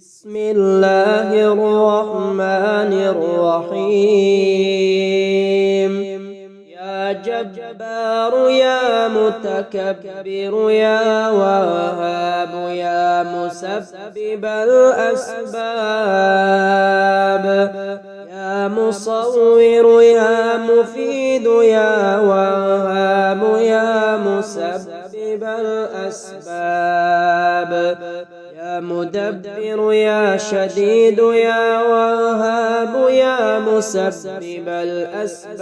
بسم الله الرحمن الرحيم. يا جبار يا متكبر يا وهاب يا مسبب الأسباب، يا مصور يا مفيد يا وهاب يا مسبب الأسباب، يا مدبر يا شديد يا وهاب يا مسبب الأسباب،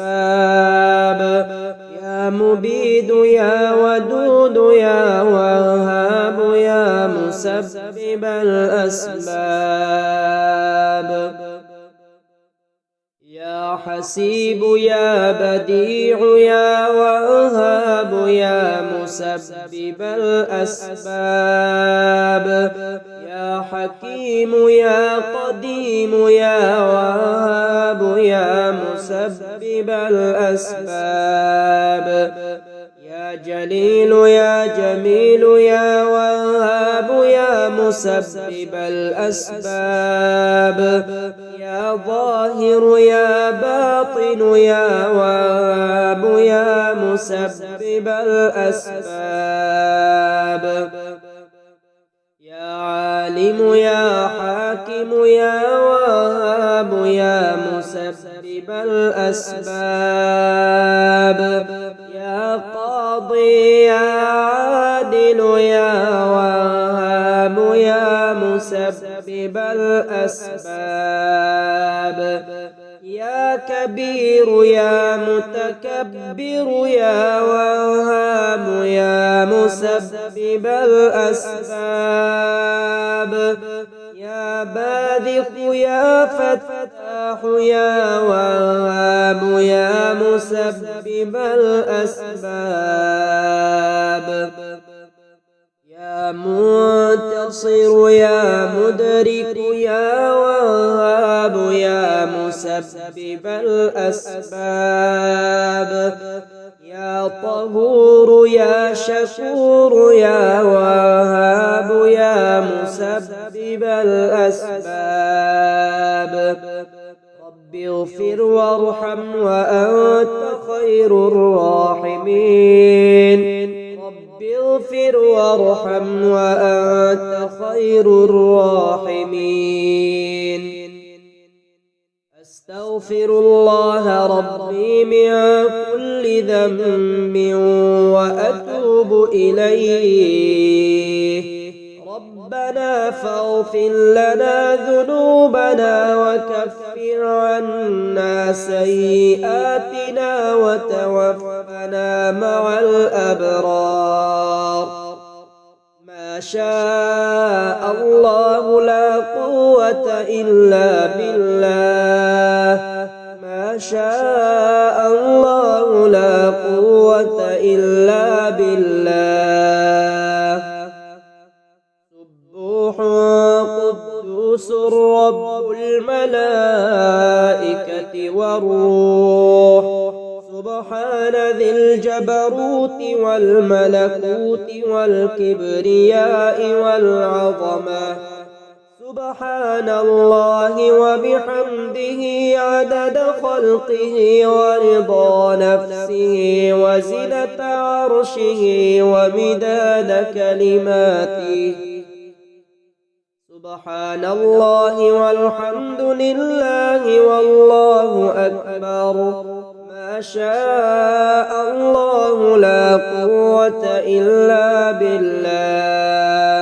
يا مبيد يا ودود يا وهاب يا مسبب الأسباب، يا حسيب يا بديع يا وهاب يا مسبب الأسباب، يا حكيم يا قديم يا وهاب يا مسبب الأسباب، يا جليل يا جميل يا وهاب يا مسبب الأسباب، يا ظاهر يا باطن يا وهاب يا مسبب الأسباب، يا عالم يا حاكم يا وهاب يا مسبب الأسباب، يا قاضي يا عادل يا وهاب يا مسبب الأسباب، يا كبير يا متكبر يا وهاب يا مسبب الأسباب، يا باذخ يا فتاح يا وهاب يا مسبب الأسباب، يا منتصر يا مدرك يا وهاب يا مسبب الأسباب، يا طهور يا شكور يا وهاب يا مسبب الأسباب، رب اغفر وارحم وأنت خير الراحمين، رب اغفر وارحم وأنت خير الراحمين. أستغفر الله ربي من كل ذنب وأتوب إليه، ربنا فاغفر لنا ذنوبنا وكفر عنا سيئاتنا وتوفنا مع الأبرار. ما شاء الله لا قوة إلا بالله، ما شاء الله لا قوة إلا بالله. سبوح قدوس رب الملائكة والروح، سبحان ذي الجبروت والملكوت والكبرياء والعظمة، سبحان الله وبحمده عدد خلقه ورضا نفسه وزنة عرشه ومداد كلماته. سبحان الله والحمد لله والله أكبر. ما شاء الله لا قوة إلا بالله،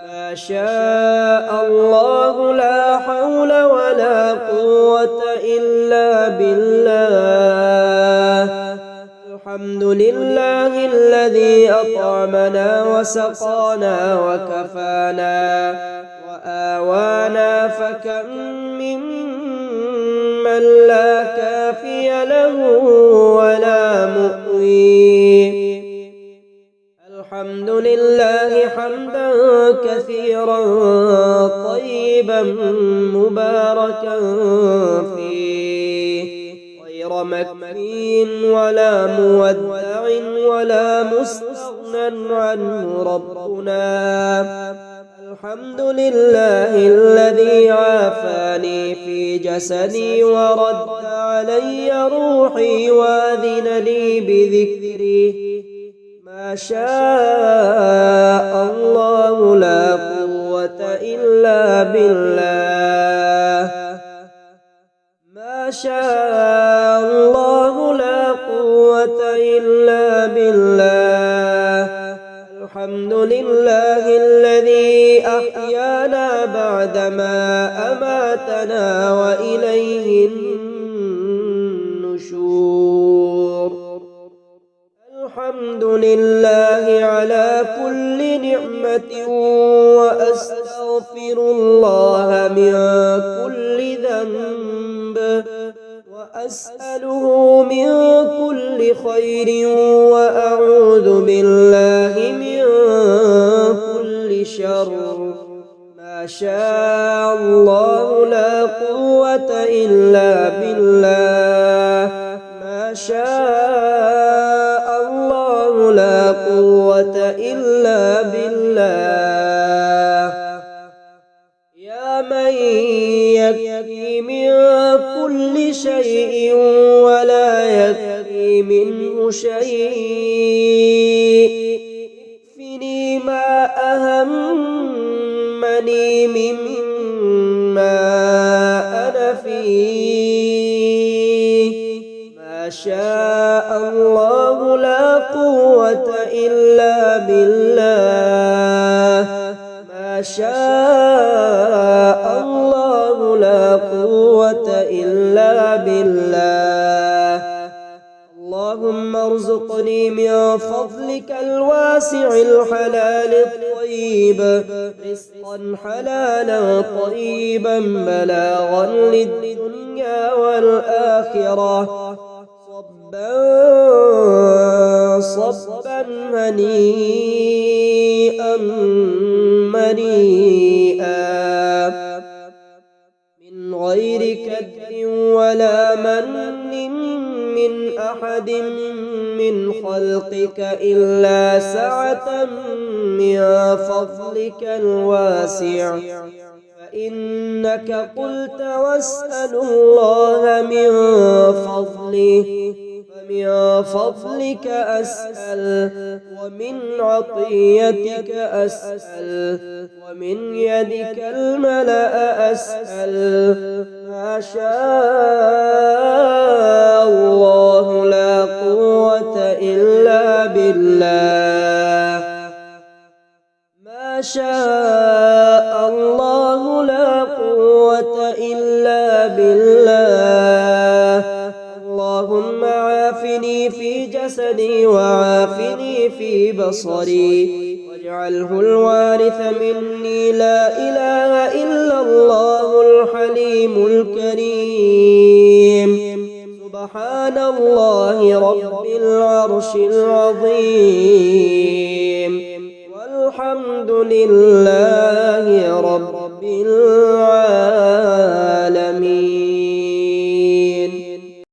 ما شاء الله لا حول ولا قوة إلا بالله. الحمد لله الذي أطعمنا وسقانا وكفانا وآوانا، فكم ممن لا كافي له ولا مؤوي. الحمد لله حمدا كثيرا طيبا مباركا فيه، غير مكفي ولا مودع ولا مستغنى عنه ربنا. الحمد لله الذي عافاني في جسدي ورد علي روحي وأذن لي بذكري. ما شاء الله لا قوة إلا بالله. ما شاء الله لا قوة إلا بالله. الحمد لله الذي أحيانا بعدما أماتنا وإليه النشور. الحمد لله على كل نعمة وأستغفر الله من كل ذنب وأسأله من كل خير وأعوذ بالله من كل شر. ما شاء الله لا قوة إلا بالله. ما شاء الله لا قوة إلا بالله. يا من يكفي من كل شيء ولا يكفي منه شيء، اكفني ما أهمني مما أنا فيه. ما شاء الله لا قوة إلا بالله. ما شاء الله لا قوة إلا بالله. اللهم ارزقني من فضلك الواسع الحلال الطيب رزقا حلالا طيبا بلاغا للدنيا والآخرة، صبا هنيئا مريئا من غير كد ولا من أحد من خلقك إلا سعة من فضلك الواسع. فإنك قلت واسألوا الله من فضله، فمن فضلك أسأل ومن عطيتك أسأل ومن يدك الملأ أسأل. ما شاء الله لا قوة إلا بالله. ما شاء الله لا قوة إلا بالله. اللهم عافني في جسدي وعافني في بصري واجعله الوارث مني. لا إله إلا الله الحليم الكريم. سبحان الله رب العرش العظيم والحمد لله رب العالمين.